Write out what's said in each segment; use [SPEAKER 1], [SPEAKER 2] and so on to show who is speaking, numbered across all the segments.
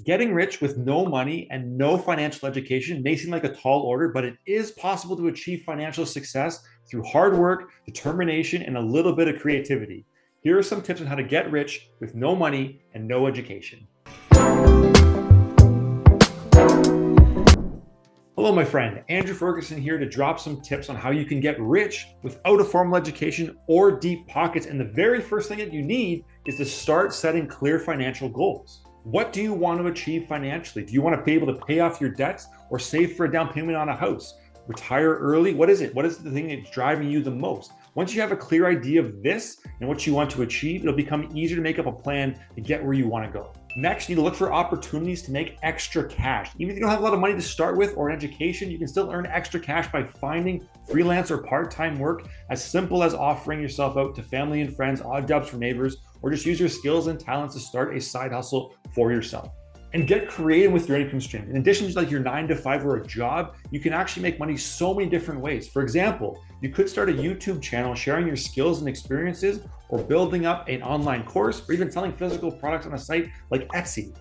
[SPEAKER 1] Getting rich with no money and no financial education may seem like a tall order, but it is possible to achieve financial success through hard work, determination, and a little bit of creativity. Here are some tips on how to get rich with no money and no education. Hello, my friend. Andrew Ferguson here to drop some tips on how you can get rich without a formal education or deep pockets. And the very first thing that you need is to start setting clear financial goals. What do you want to achieve financially? Do you want to be able to pay off your debts or save for a down payment on a house? Retire early? What is it? What is the thing that's driving you the most? Once you have a clear idea of this and what you want to achieve, it'll become easier to make up a plan to get where you want to go. Next, you need to look for opportunities to make extra cash. Even if you don't have a lot of money to start with or an education, you can still earn extra cash by finding freelance or part-time work, as simple as offering yourself out to family and friends, odd jobs for neighbors, or just use your skills and talents to start a side hustle for yourself. And get creative with your income stream. In addition to like your 9 to 5 or a job, you can actually make money so many different ways. For example, you could start a YouTube channel sharing your skills and experiences, or building up an online course, or even selling physical products on a site like Etsy.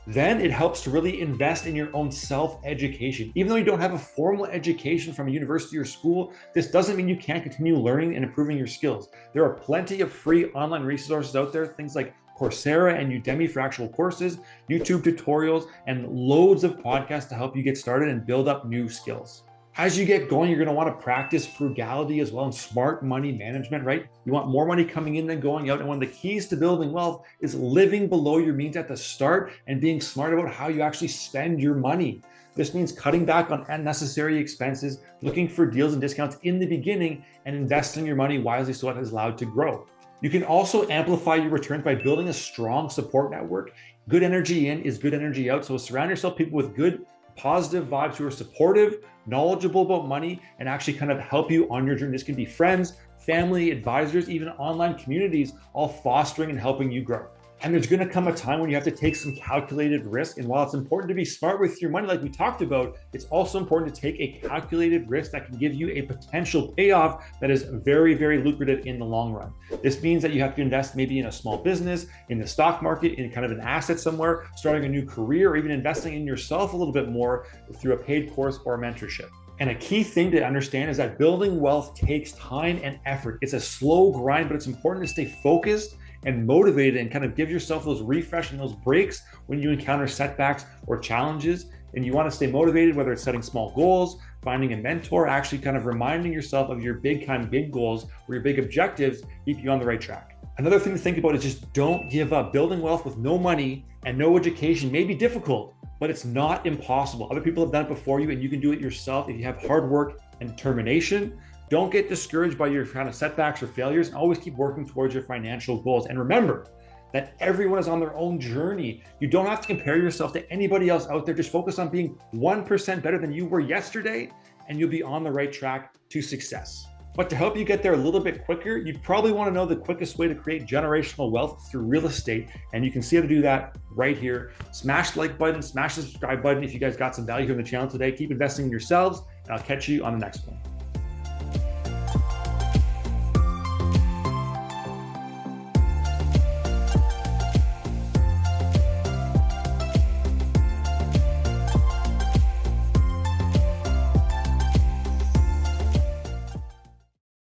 [SPEAKER 1] Then it helps to really invest in your own self-education. Even though you don't have a formal education from a university or school, this doesn't mean you can't continue learning and improving your skills. There are plenty of free online resources out there, things like Coursera and Udemy for actual courses, YouTube tutorials, and loads of podcasts to help you get started and build up new skills. As you get going, you're going to want to practice frugality as well and smart money management, right? You want more money coming in than going out. And one of the keys to building wealth is living below your means at the start and being smart about how you actually spend your money. This means cutting back on unnecessary expenses, looking for deals and discounts in the beginning, and investing your money wisely so it is allowed to grow. You can also amplify your returns by building a strong support network. Good energy in is good energy out. So surround yourself with people with good, positive vibes who are supportive, knowledgeable about money, and actually kind of help you on your journey. This can be friends, family, advisors, even online communities, all fostering and helping you grow. And there's going to come a time when you have to take some calculated risk. And while it's important to be smart with your money, like we talked about, it's also important to take a calculated risk that can give you a potential payoff that is very, very lucrative in the long run. This means that you have to invest maybe in a small business, in the stock market, in kind of an asset somewhere, starting a new career, or even investing in yourself a little bit more through a paid course or mentorship. And a key thing to understand is that building wealth takes time and effort. It's a slow grind, but it's important to stay focused and motivated and kind of give yourself those refresh and those breaks when you encounter setbacks or challenges. And you want to stay motivated, whether it's setting small goals, finding a mentor, actually kind of reminding yourself of your big goals or your big objectives keep you on the right track. Another thing to think about is just don't give up. Building wealth with no money and no education may be difficult, but it's not impossible. Other people have done it before you, and you can do it yourself if you have hard work and determination. Don't get discouraged by your kind of setbacks or failures, and always keep working towards your financial goals. And remember that everyone is on their own journey. You don't have to compare yourself to anybody else out there. Just focus on being 1% better than you were yesterday, and you'll be on the right track to success. But to help you get there a little bit quicker, you probably want to know the quickest way to create generational wealth through real estate. And you can see how to do that right here. Smash the like button, smash the subscribe button if you guys got some value here on the channel today. Keep investing in yourselves, and I'll catch you on the next one.